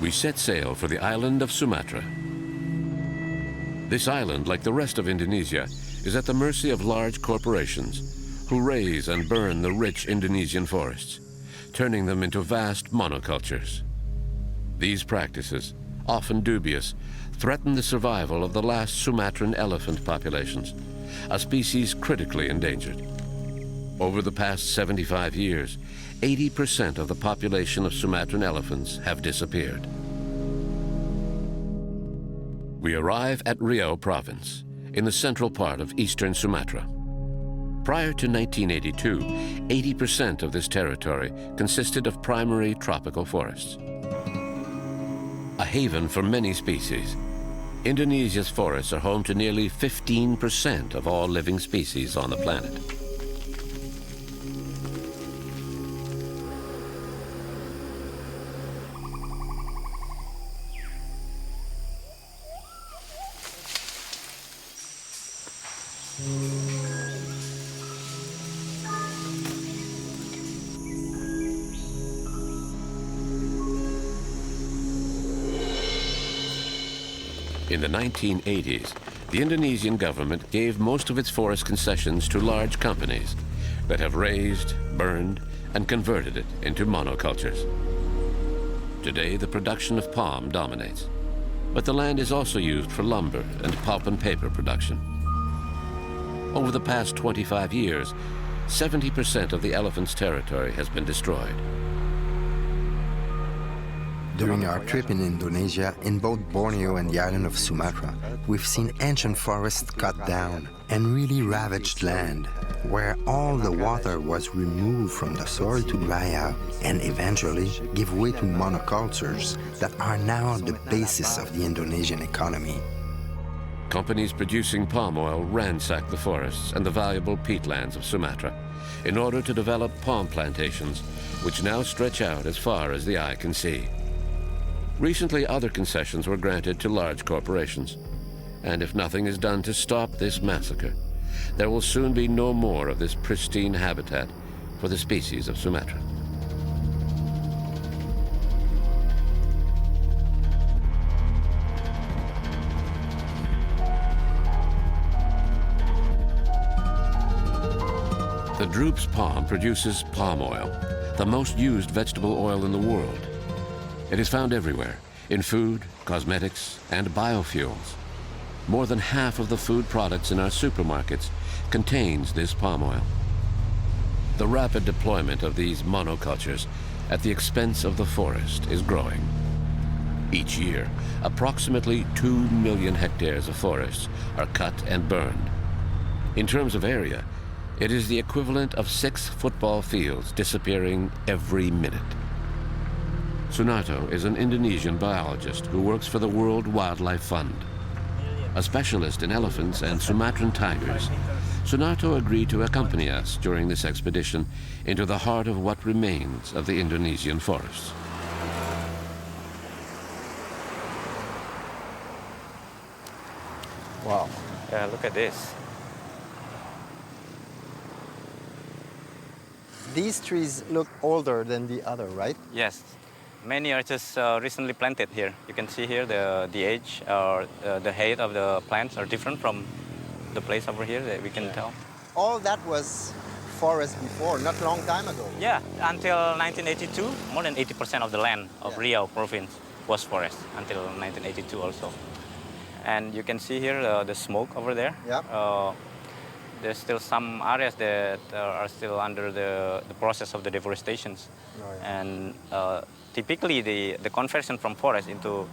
we set sail for the island of Sumatra. This island, like the rest of Indonesia, is at the mercy of large corporations who raise and burn the rich Indonesian forests, turning them into vast monocultures. These practices, often dubious, threaten the survival of the last Sumatran elephant populations, a species critically endangered. Over the past 75 years, 80% of the population of Sumatran elephants have disappeared. We arrive at Riau province, in the central part of eastern Sumatra. Prior to 1982, 80% of this territory consisted of primary tropical forests. A haven for many species, Indonesia's forests are home to nearly 15% of all living species on the planet. In the 1980s, the Indonesian government gave most of its forest concessions to large companies that have raised, burned, and converted it into monocultures. Today, the production of palm dominates, but the land is also used for lumber and pulp and paper production. Over the past 25 years, 70% of the elephant's territory has been destroyed. During our trip in Indonesia, in both Borneo and the island of Sumatra, we've seen ancient forests cut down and really ravaged land, where all the water was removed from the soil to dry out and eventually give way to monocultures that are now the basis of the Indonesian economy. Companies producing palm oil ransack the forests and the valuable peatlands of Sumatra in order to develop palm plantations, which now stretch out as far as the eye can see. Recently, other concessions were granted to large corporations, and if nothing is done to stop this massacre, there will soon be no more of this pristine habitat for the species of Sumatra. The Drupe's palm produces palm oil, the most used vegetable oil in the world. It is found everywhere, in food, cosmetics, and biofuels. More than half of the food products in our supermarkets contains this palm oil. The rapid deployment of these monocultures at the expense of the forest is growing. Each year, approximately 2 million hectares of forests are cut and burned. In terms of area, it is the equivalent of 6 football fields disappearing every minute. Sunarto is an Indonesian biologist who works for the World Wildlife Fund. A specialist in elephants and Sumatran tigers, Sunarto agreed to accompany us during this expedition into the heart of what remains of the Indonesian forests. Wow. Yeah, look at this. These trees look older than the other, right? Yes. Many are just recently planted here. You can see here the age or the height of the plants are different from the place over here that we can tell. All that was forest before, not a long time ago. Yeah, until 1982, more than 80% of the land of Riau province was forest until 1982 also. And you can see here the smoke over there. Yeah. There's still some areas that are still under the process of the deforestation. Oh, yeah. And typically, the conversion from forest into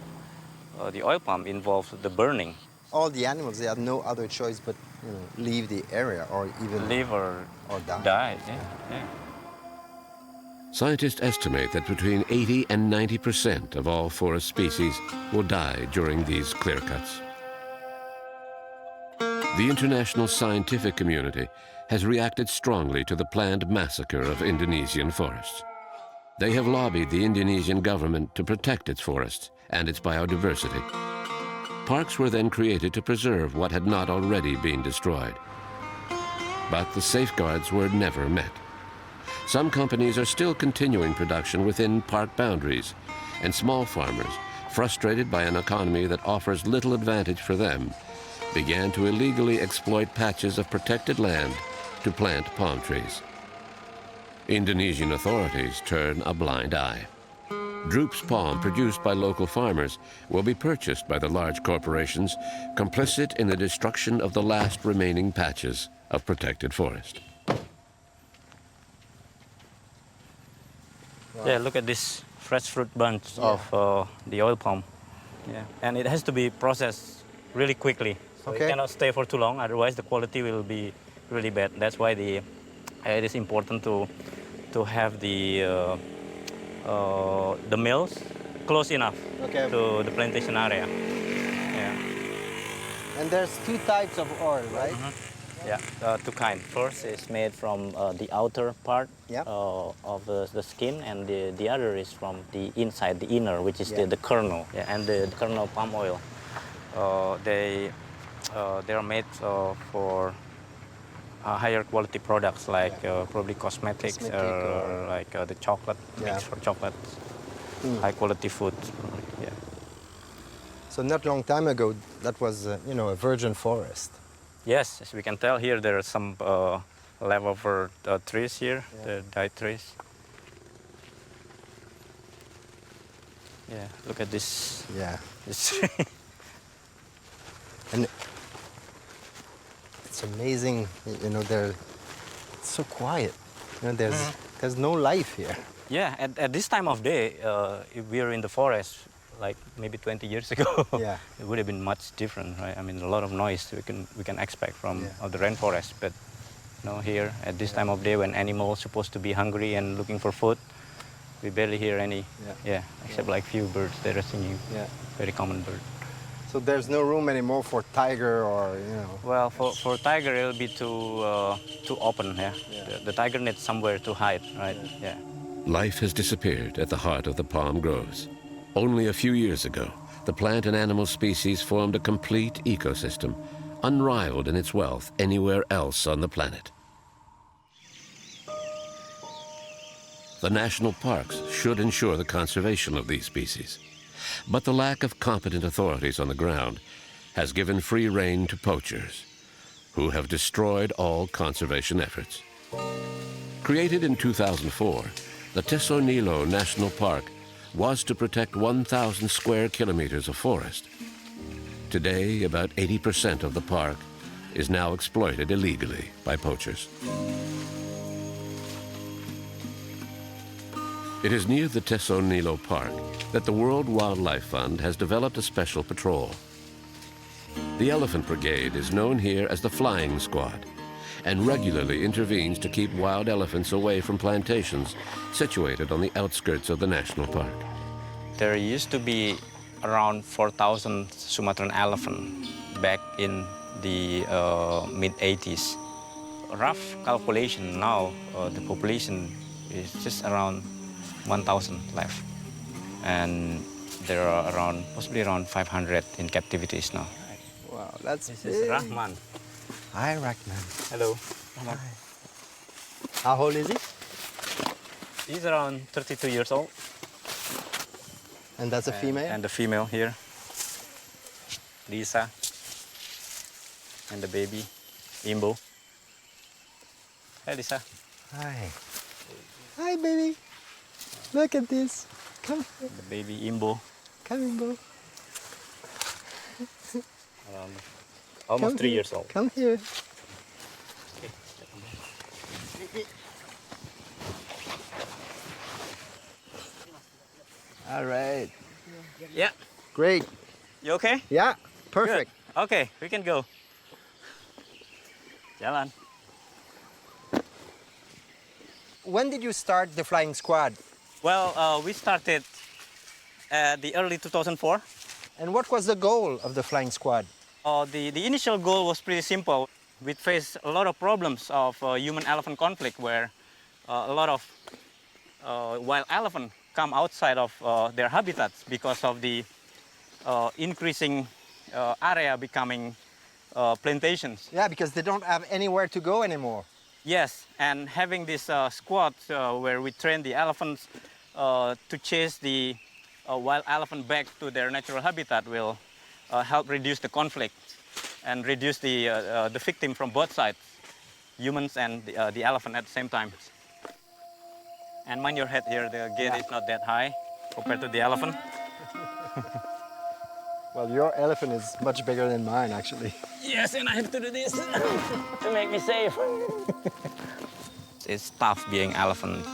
the oil palm involves the burning. All the animals, they have no other choice but leave the area or even live or die. Yeah. Scientists estimate that between 80 and 90% of all forest species will die during these clear cuts. The international scientific community has reacted strongly to the planned massacre of Indonesian forests. They have lobbied the Indonesian government to protect its forests and its biodiversity. Parks were then created to preserve what had not already been destroyed. But the safeguards were never met. Some companies are still continuing production within park boundaries, and small farmers, frustrated by an economy that offers little advantage for them, began to illegally exploit patches of protected land to plant palm trees. Indonesian authorities turn a blind eye. Droop's palm produced by local farmers will be purchased by the large corporations complicit in the destruction of the last remaining patches of protected forest. Wow. Yeah, look at this fresh fruit bunch of the oil palm. Yeah, and it has to be processed really quickly. So it cannot stay for too long, otherwise the quality will be really bad. That's why it is important to have the mills close enough to the plantation area. Yeah. And there's two types of oil, right? Yeah, two kinds. First is made from the outer part of the skin, and the other is from the inside, the inner, which is the kernel. Yeah, and the kernel palm oil. They are made for higher quality products like probably cosmetics or like the chocolate mix for chocolate, high quality food. Yeah. So not long time ago, that was a virgin forest. Yes, as we can tell here, there are some leftover trees here, the died trees. Yeah, look at this. Yeah. This tree. And it's amazing, it's so quiet. There's no life here. Yeah, at this time of day, if we are in the forest, like maybe 20 years ago, it would have been much different, right? I mean, a lot of noise we can expect from the rainforest, but here at this time of day when animals supposed to be hungry and looking for food, we barely hear any. Except like few birds that are singing. Very common bird. So there's no room anymore for tiger or Well, for tiger it'll be too open. The tiger needs somewhere to hide, right? Yeah. Life has disappeared at the heart of the palm groves. Only a few years ago, the plant and animal species formed a complete ecosystem, unrivaled in its wealth anywhere else on the planet. The national parks should ensure the conservation of these species, but the lack of competent authorities on the ground has given free rein to poachers, who have destroyed all conservation efforts. Created in 2004, the Tesonilo National Park was to protect 1,000 square kilometers of forest. Today, about 80% of the park is now exploited illegally by poachers. It is near the Tesonilo Park that the World Wildlife Fund has developed a special patrol. The Elephant Brigade is known here as the Flying Squad and regularly intervenes to keep wild elephants away from plantations situated on the outskirts of the national park. There used to be around 4,000 Sumatran elephants back in the mid-80s. Rough calculation now, the population is just around 1,000 left. And there are possibly around 500 in captivities now. Wow, that's This is Rahman. Hi, Rahman. Hello. Hi. How old is he? He's around 32 years old. And that's a female? And the female here, Lisa. And the baby, Imbo. Hey, Lisa. Hi. Hi, baby. Look at this. Come here. The baby Imbo. Come, Imbo. Almost 3 years old. Come here. All right. Yeah. Great. You okay? Yeah, perfect. Good. Okay, we can go. Jalan. When did you start the Flying Squad? Well, we started the early 2004. And what was the goal of the Flying Squad? The initial goal was pretty simple. We faced a lot of problems of human-elephant conflict where a lot of wild elephants come outside of their habitats because of the increasing area becoming plantations. Yeah, because they don't have anywhere to go anymore. Yes, and having this squad where we train the elephants to chase the wild elephant back to their natural habitat will help reduce the conflict and reduce the victim from both sides, humans and the elephant at the same time. And mind your head here, the gate is not that high compared to the elephant. Well, your elephant is much bigger than mine, actually. Yes, and I have to do this to make me safe. It's tough being elephant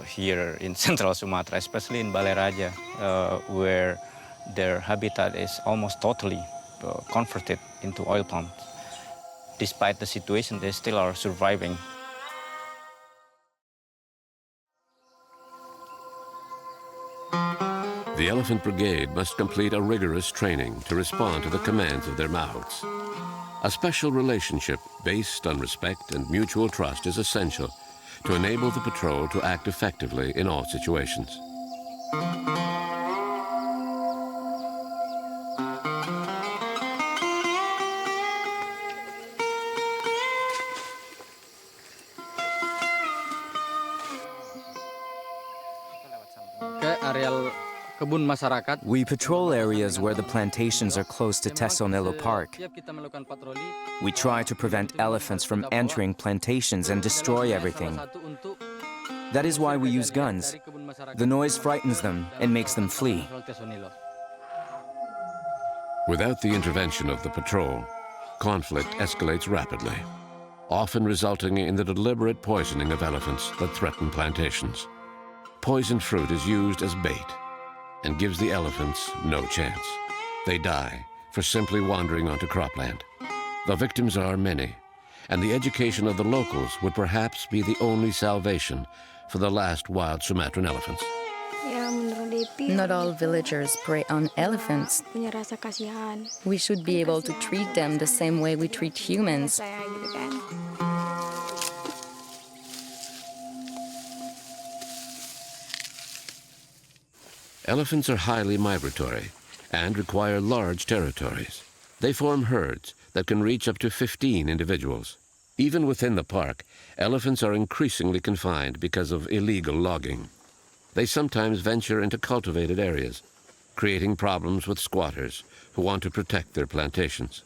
here in central Sumatra, especially in Balai Raja, where their habitat is almost totally converted into oil palms. Despite the situation, they still are surviving. The Elephant Brigade must complete a rigorous training to respond to the commands of their mouths. A special relationship based on respect and mutual trust is essential to enable the patrol to act effectively in all situations. We patrol areas where the plantations are close to Tesonelo Park. We try to prevent elephants from entering plantations and destroy everything. That is why we use guns. The noise frightens them and makes them flee. Without the intervention of the patrol, conflict escalates rapidly, often resulting in the deliberate poisoning of elephants that threaten plantations. Poisoned fruit is used as bait and gives the elephants no chance. They die for simply wandering onto cropland. The victims are many, and the education of the locals would perhaps be the only salvation for the last wild Sumatran elephants. Not all villagers prey on elephants. We should be able to treat them the same way we treat humans. Elephants are highly migratory and require large territories. They form herds that can reach up to 15 individuals. Even within the park, elephants are increasingly confined because of illegal logging. They sometimes venture into cultivated areas, creating problems with squatters who want to protect their plantations.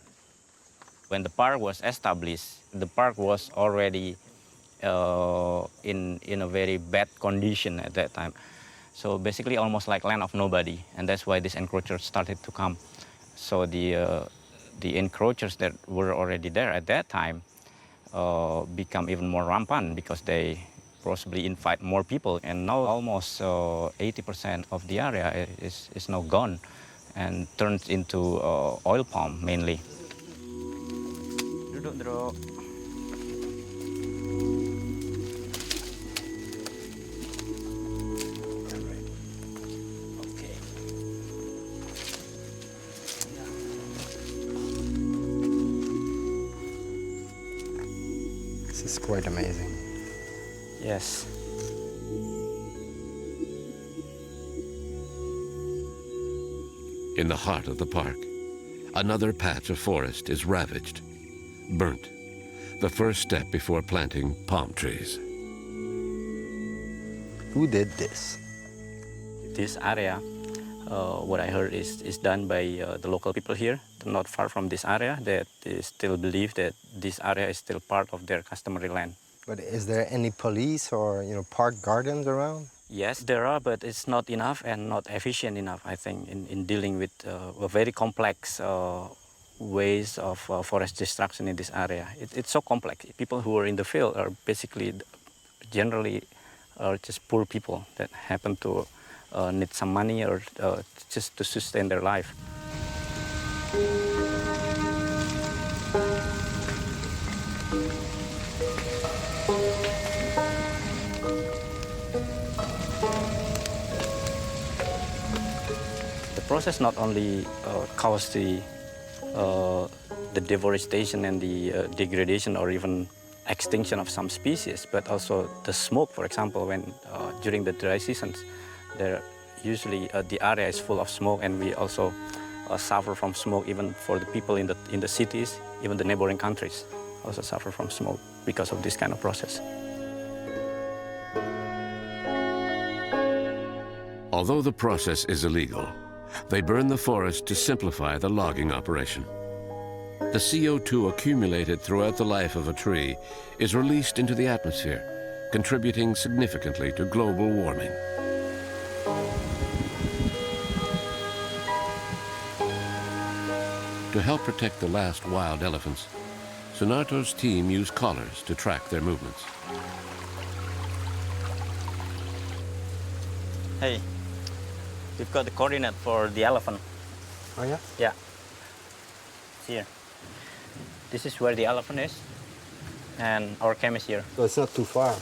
When the park was established, the park was already in a very bad condition at that time. So basically almost like land of nobody, and that's why these encroachers started to come. So the encroachers that were already there at that time become even more rampant because they possibly invite more people, and now almost 80% of the area is now gone and turns into oil palm mainly. Duduk, Bro. This is quite amazing. Yes. In the heart of the park, another patch of forest is ravaged, burnt, the first step before planting palm trees. Who did this? This area, what I heard is done by the local people here, not far from this area, that they still believe that this area is still part of their customary land. But is there any police or park gardens around? Yes, there are, but it's not enough and not efficient enough, I think, in dealing with very complex ways of forest destruction in this area. It's so complex. People who are in the field are basically, generally, just poor people that happen to need some money or just to sustain their life. The process not only caused the deforestation and the degradation or even extinction of some species, but also the smoke, for example, when during the dry seasons, there usually the area is full of smoke, and we also suffer from smoke even for the people in the cities, even the neighboring countries also suffer from smoke because of this kind of process. Although the process is illegal, they burn the forest to simplify the logging operation. The CO2 accumulated throughout the life of a tree is released into the atmosphere, contributing significantly to global warming. To help protect the last wild elephants, Sunatro's team used collars to track their movements. Hey, we've got the coordinate for the elephant. Oh, yeah? Yeah. It's here. This is where the elephant is, and our camp is here. So it's not too far.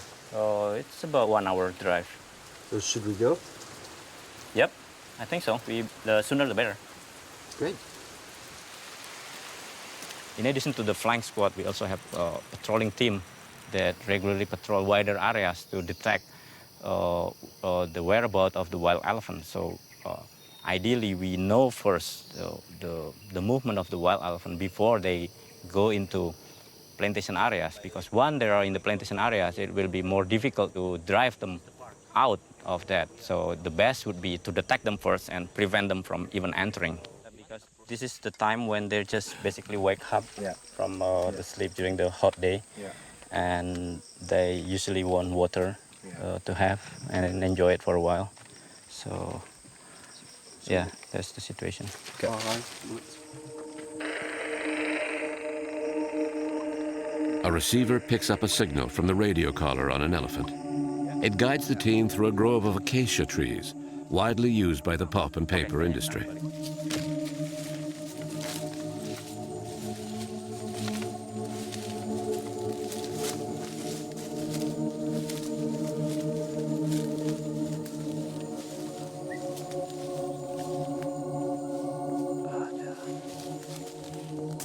It's about 1 hour drive. So should we go? Yep, I think so. The sooner the better. Great. In addition to the flying squad, we also have a patrolling team that regularly patrol wider areas to detect the whereabouts of the wild elephant. So ideally, we know first the movement of the wild elephant before they go into plantation areas, because once they are in the plantation areas, it will be more difficult to drive them out of that. So the best would be to detect them first and prevent them from even entering. Because this is the time when they just basically wake up from the sleep during the hot day, and they usually want water to have and enjoy it for a while. So yeah, that's the situation. Okay. A receiver picks up a signal from the radio collar on an elephant. It guides the team through a grove of acacia trees, widely used by the pulp and paper industry.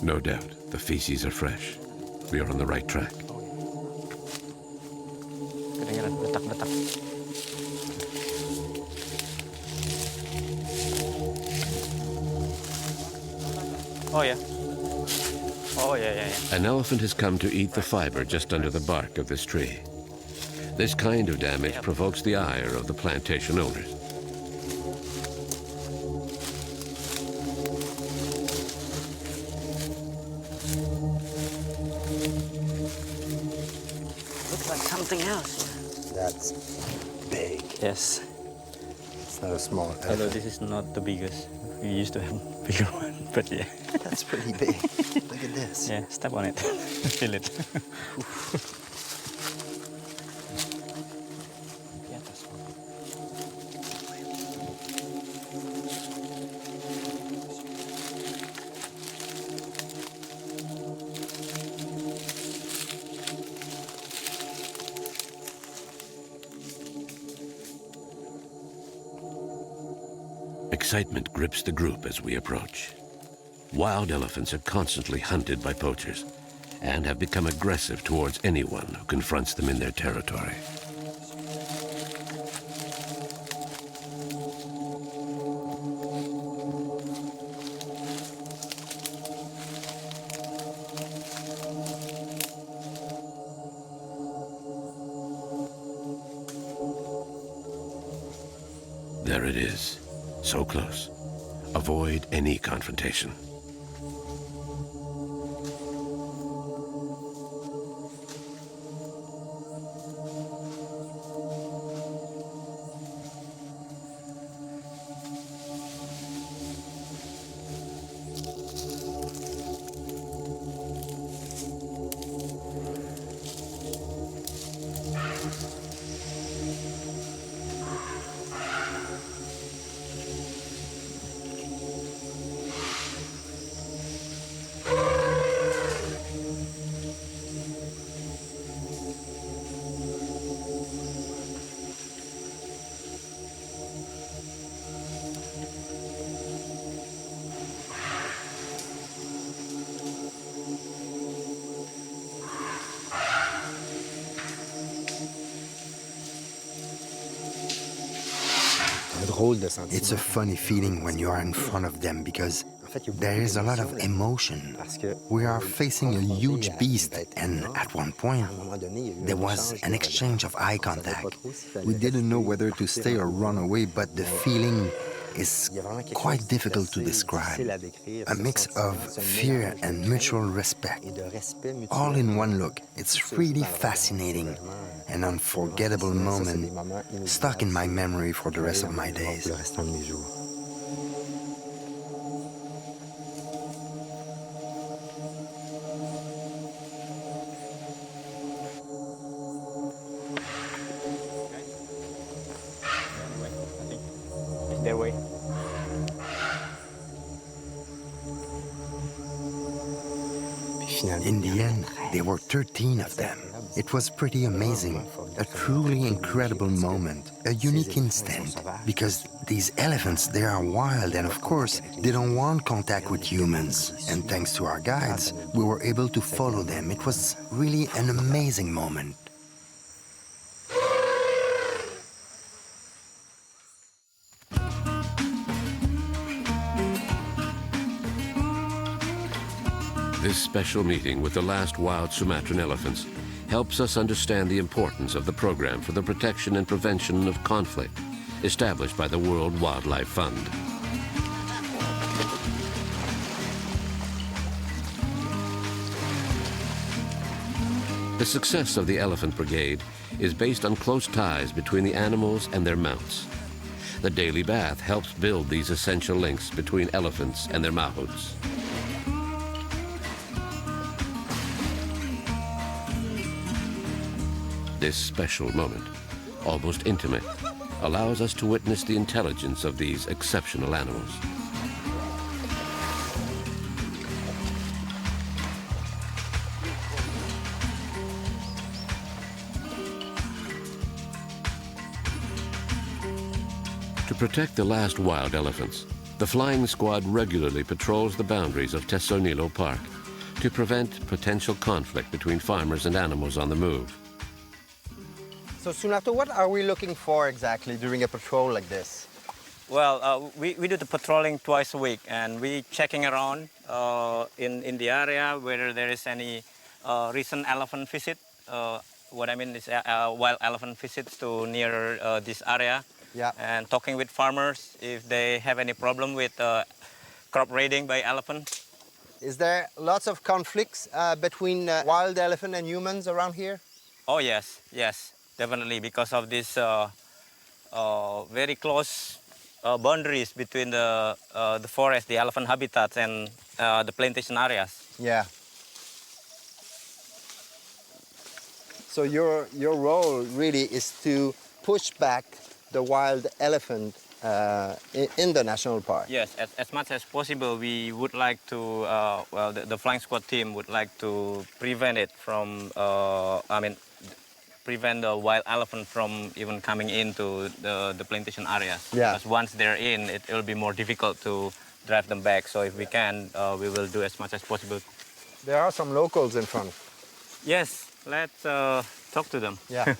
No doubt, the feces are fresh. We are on the right track. Kedengeran detak-detak. Oh yeah. Oh yeah. An elephant has come to eat the fiber just under the bark of this tree. This kind of damage provokes the ire of the plantation owners. Looks like something else. That's big. Yes. It's not a small Although elephant. this is not the biggest. We used to have a bigger one, but yeah. That's pretty big. Look at this. Yeah, step on it. Feel it. Excitement grips the group as we approach. Wild elephants are constantly hunted by poachers and have become aggressive towards anyone who confronts them in their territory. There it is, so close. Avoid any confrontation. It's a funny feeling when you are in front of them because There is a lot of emotion. We are facing a huge beast, and at one point, there was an exchange of eye contact. We didn't know whether to stay or run away, but the feeling is quite difficult to describe. A mix of fear and mutual respect. All in one look. It's really fascinating. An unforgettable moment stuck in my memory for the rest of my days. Their way. In the end, there were 13 of them. It was pretty amazing, a truly incredible moment, a unique instant, because these elephants, they are wild and of course, they don't want contact with humans. And thanks to our guides, we were able to follow them. It was really an amazing moment. This special meeting with the last wild Sumatran elephants helps us understand the importance of the program for the protection and prevention of conflict established by the World Wildlife Fund. The success of the Elephant Brigade is based on close ties between the animals and their mounts. The daily bath helps build these essential links between elephants and their mahouts. This special moment, almost intimate, allows us to witness the intelligence of these exceptional animals. To protect the last wild elephants, the flying squad regularly patrols the boundaries of Tesonilo Park to prevent potential conflict between farmers and animals on the move. So, Sunato, what are we looking for exactly during a patrol like this? Well, we do the patrolling twice a week, and we checking around in the area whether there is any recent elephant visit. What I mean is wild elephant visits to near this area. Yeah. And talking with farmers if they have any problem with crop raiding by elephants. Is there lots of conflicts between wild elephant and humans around here? Oh yes, yes, definitely, because of this very close boundaries between the forest, the elephant habitats, and the plantation areas. Yeah. So your role really is to push back the wild elephant in the national park. Yes, as much as possible, we would like to, well, the flying squad team would like to prevent it from, prevent the wild elephant from even coming into the plantation areas. Yeah. Because once they're in, it will be more difficult to drive them back. So if we can, we will do as much as possible. There are some locals in front. Yes, let's talk to them. Yeah.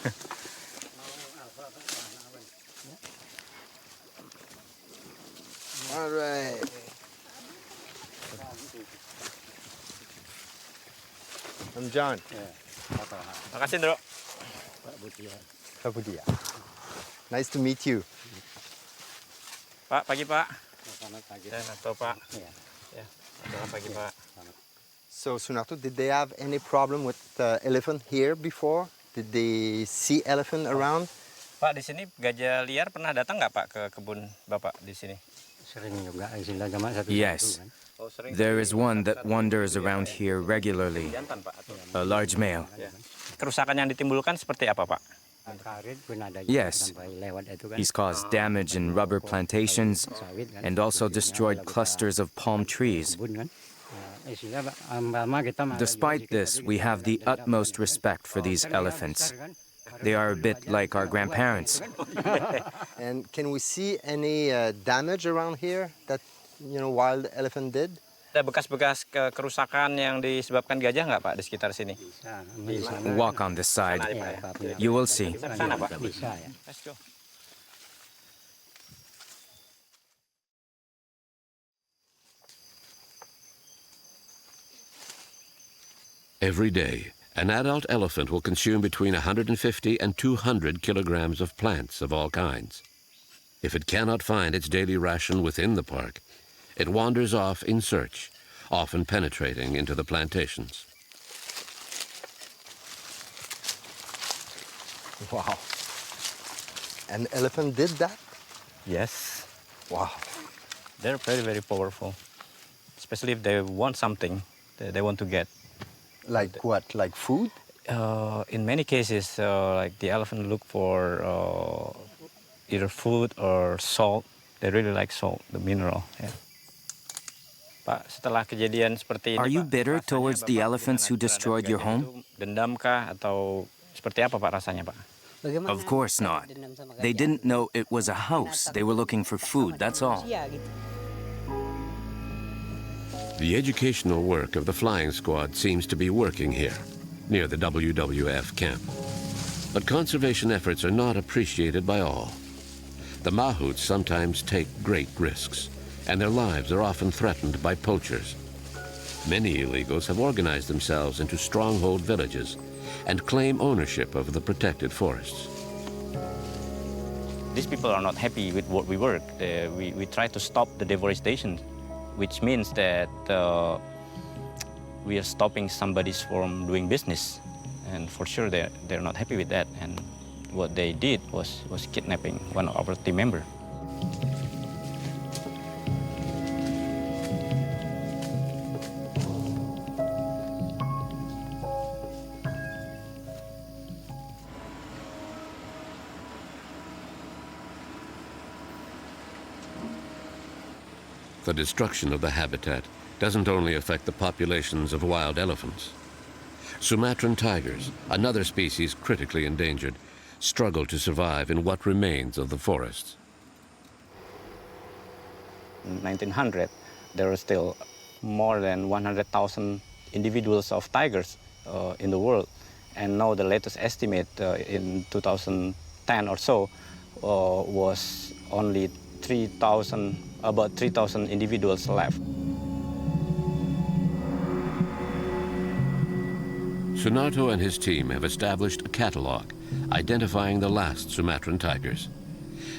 All right. I'm John. Makasih, Bro. Kabudia. Nice to meet you. Pak, pagi, Pak. Atau Pak. Ya, selamat pagi, Pak. So, Sunato, did they have any problem with elephant here before? Did they see elephant around? Pak, di sini gajah liar pernah datang nggak Pak ke kebun Bapak di sini? Yes. There is one that wanders around here regularly, a large male. Kerusakan yang ditimbulkan seperti apa, Pak? Yes, he's caused damage in rubber plantations and also destroyed clusters of palm trees. Despite this, we have the utmost respect for these elephants. They are a bit like our grandparents. And can we see any damage around here that wild elephant did? Ada bekas-bekas kerusakan yang disebabkan gajah nggak Pak di sekitar sini? Walk on this side. You will see. Sana Pak. Let's go. Every day, an adult elephant will consume between 150 and 200 kilograms of plants of all kinds. If it cannot find its daily ration within the park, it wanders off in search, often penetrating into the plantations. Wow. An elephant did that? Yes. Wow. They're very, very powerful, especially if they want something they want to get. Like what? Like food? In many cases, like the elephant look for either food or salt. They really like salt, the mineral. Yeah. Pak, setelah kejadian seperti ini, Are you Pak, bitter rasanya towards Bapak the gimana elephants who terhadap destroyed your kejadian home? itu? Dendamkah atau seperti apa Pak rasanya, Pak? Of course not. They didn't know it was a house. They were looking for food, that's all. The educational work of the flying squad seems to be working here, near the WWF camp. But conservation efforts are not appreciated by all. The mahouts sometimes take great risks, and their lives are often threatened by poachers. Many illegals have organized themselves into stronghold villages and claim ownership of the protected forests. These people are not happy with what we work. We try to stop the deforestation, which means that we are stopping somebody from doing business. And for sure, they're not happy with that. And what they did was kidnapping one of our team members. The destruction of the habitat doesn't only affect the populations of wild elephants. Sumatran tigers, another species critically endangered, struggle to survive in what remains of the forests. In 1900, there were still more than 100,000 individuals of tigers in the world. And now the latest estimate in 2010 or so was only about 3,000 individuals left. Sunato and his team have established a catalog identifying the last Sumatran tigers.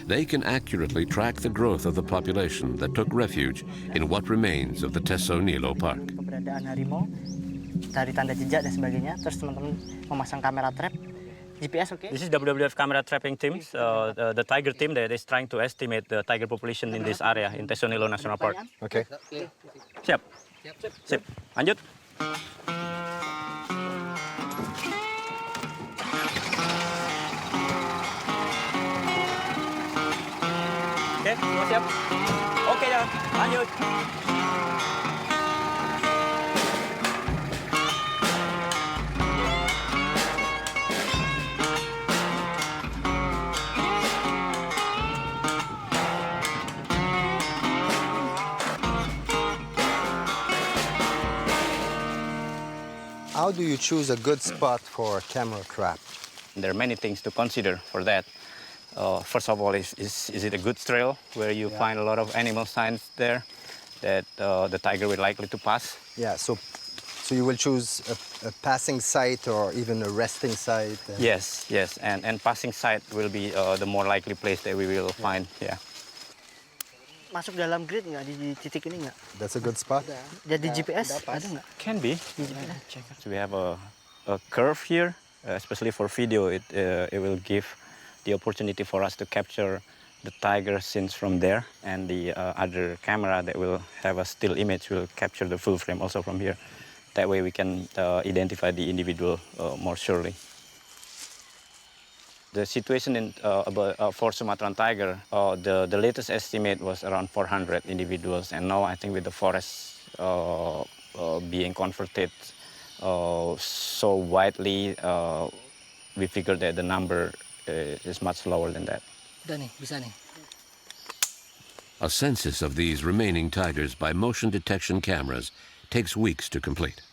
They can accurately track the growth of the population that took refuge in what remains of the Tesonilo Park. Keberadaan harimau, dari tanda jejak dan sebagainya, terus teman-teman memasang kamera trap, GPS, okay? This is WWF camera trapping teams. The tiger team that is trying to estimate the tiger population in this area, in Tesonilo National Park. Okay. Siap? Sip. Lanjut. Oke, semua siap? Oke ya, lanjut. How do you choose a good spot for a camera trap? There are many things to consider for that. First of all, is it a good trail where you find a lot of animal signs there that the tiger will likely to pass? Yeah, so you will choose a passing site or even a resting site? Yes, and passing site will be the more likely place that we will find, yeah. Masuk dalam grid nggak di titik ini nggak? That's a good spot? Jadi GPS ada nggak? Can be. So we have a curve here, especially for video. It will give the opportunity for us to capture the tiger scenes from there, and the other camera that will have a still image will capture the full frame also from here. That way we can identify the individual more surely. The situation for Sumatran tiger, the latest estimate was around 400 individuals, and now I think with the forest being converted so widely, we figured that the number is much lower than that. A census of these remaining tigers by motion detection cameras takes weeks to complete.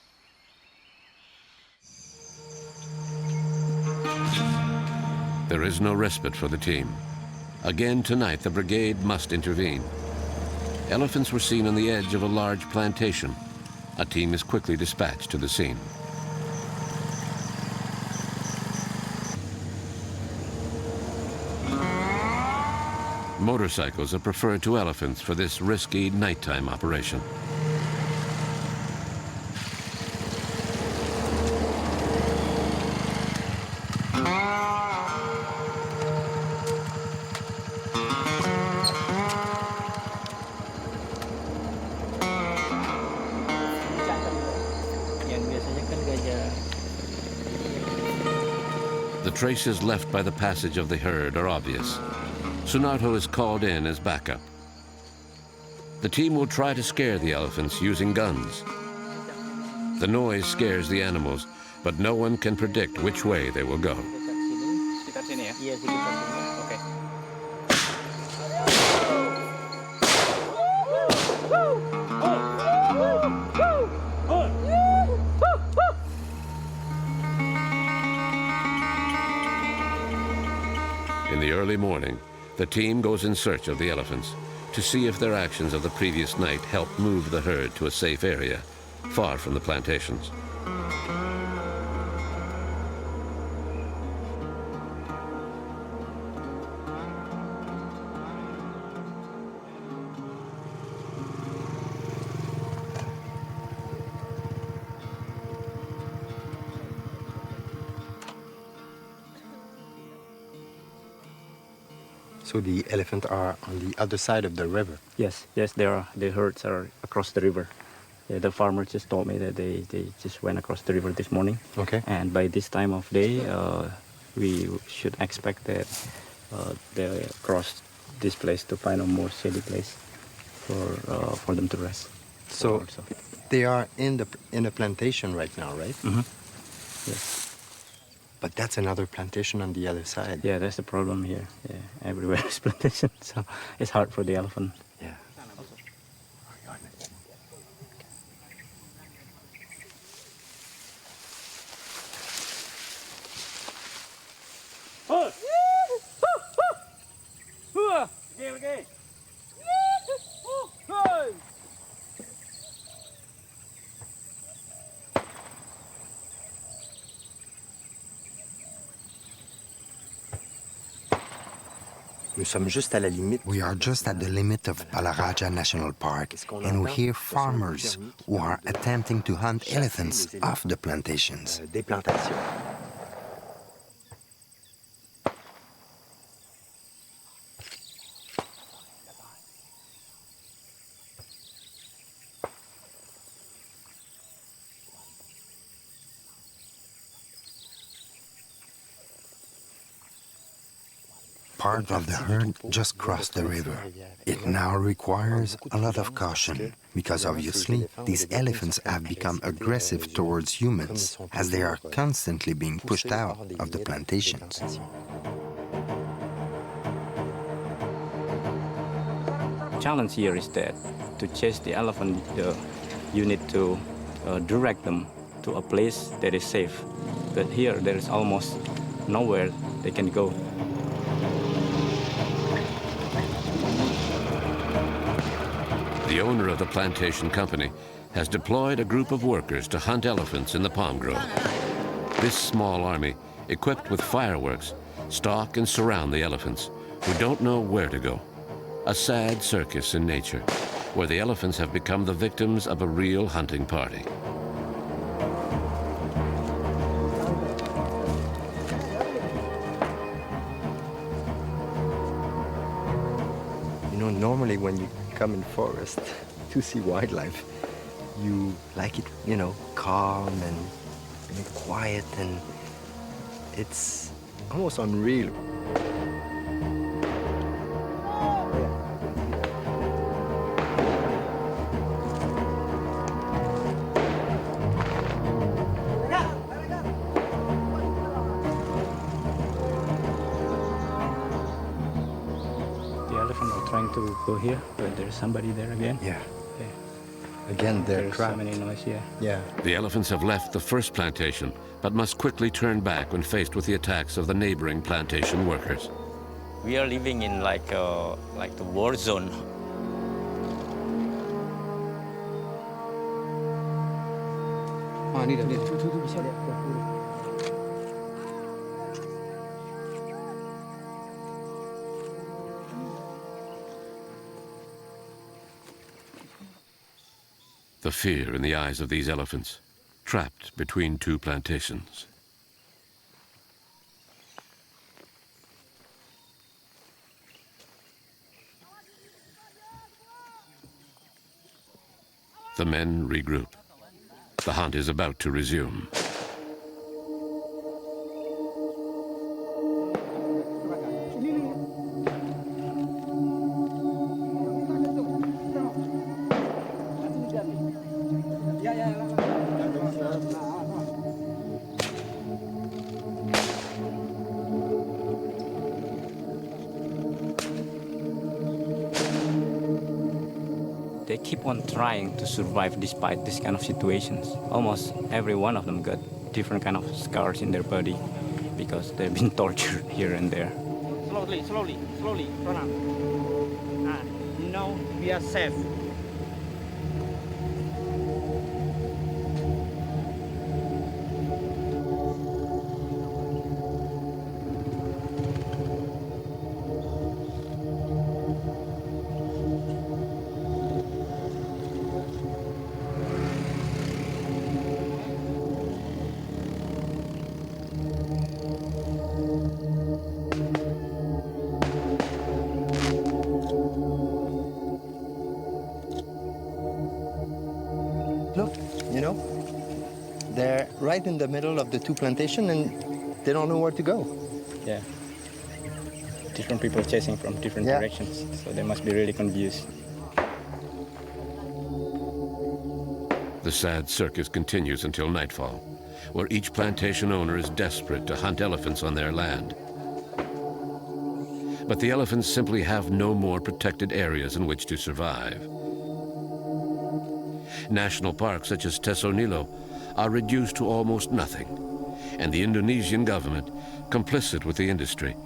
There is no respite for the team. Again tonight, the brigade must intervene. Elephants were seen on the edge of a large plantation. A team is quickly dispatched to the scene. Motorcycles are preferred to elephants for this risky nighttime operation. The traces left by the passage of the herd are obvious. Sunarto is called in as backup. The team will try to scare the elephants using guns. The noise scares the animals, but no one can predict which way they will go. In the early morning, the team goes in search of the elephants to see if their actions of the previous night help move the herd to a safe area, far from the plantations. So the elephants are on the other side of the river? Yes, there are. The herds are across the river. Yeah, the farmer just told me that they just went across the river this morning. Okay. And by this time of day, we should expect that they cross this place to find a more shady place for them to rest. So they are in a plantation right now, right? Mm-hmm. Yes. But that's another plantation on the other side. Yeah, that's the problem here. Yeah, everywhere is plantation, so it's hard for the elephant. Yeah. We are just at the limit of Balaraja National Park, and we hear farmers who are attempting to hunt elephants off the plantations. Part of the herd just crossed the river. It now requires a lot of caution because obviously these elephants have become aggressive towards humans as they are constantly being pushed out of the plantations. The challenge here is that to chase the elephant, you need to direct them to a place that is safe. But here there is almost nowhere they can go. The owner of the plantation company has deployed a group of workers to hunt elephants in the palm grove. This small army, equipped with fireworks, stalk and surround the elephants, who don't know where to go. A sad circus in nature, where the elephants have become the victims of a real hunting party. You know, normally when you come in forest to see wildlife, you like it, you know, calm and quiet, and it's almost unreal. Trying to go here, but there's somebody there again. Yeah. Again, they're trapped. So many noise, yeah. Yeah. The elephants have left the first plantation, but must quickly turn back when faced with the attacks of the neighboring plantation workers. We are living in like the war zone. The fear in the eyes of these elephants, trapped between two plantations. The men regroup. The hunt is about to resume. They keep on trying to survive despite this kind of situations. Almost every one of them got different kind of scars in their body because they've been tortured here and there. Slowly, slowly, slowly, run up. Now we are safe. Look, you know, they're right in the middle of the two plantations and they don't know where to go. Yeah. Different people chasing from different directions, so they must be really confused. The sad circus continues until nightfall, where each plantation owner is desperate to hunt elephants on their land. But the elephants simply have no more protected areas in which to survive. National parks such as Tesonilo are reduced to almost nothing, and the Indonesian government, complicit with the industry,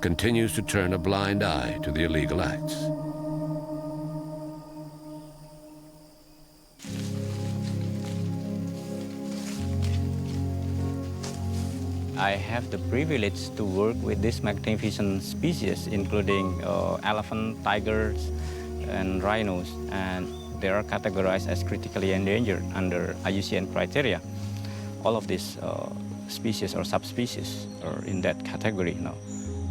continues to turn a blind eye to the illegal acts. I have the privilege to work with these magnificent species, including elephant, tigers, and rhinos, and they are categorized as critically endangered under IUCN criteria. All of these species or subspecies are in that category now.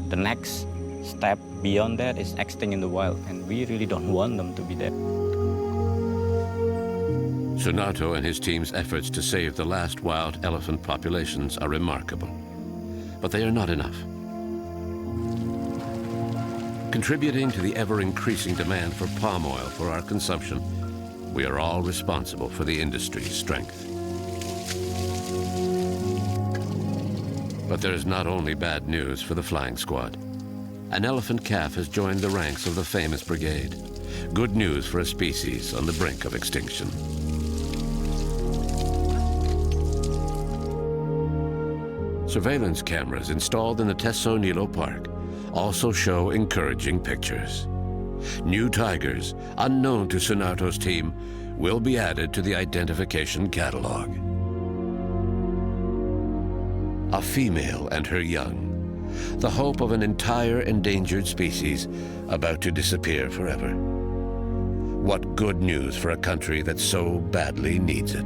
The next step beyond that is extinct in the wild, and we really don't want them to be dead. Sunarto and his team's efforts to save the last wild elephant populations are remarkable, but they are not enough. Contributing to the ever-increasing demand for palm oil for our consumption, we are all responsible for the industry's strength. But there is not only bad news for the flying squad. An elephant calf has joined the ranks of the famous brigade. Good news for a species on the brink of extinction. Surveillance cameras installed in the Tesonilo Park also show encouraging pictures. New tigers, unknown to Sunarto's team, will be added to the identification catalog. A female and her young, the hope of an entire endangered species about to disappear forever. What good news for a country that so badly needs it.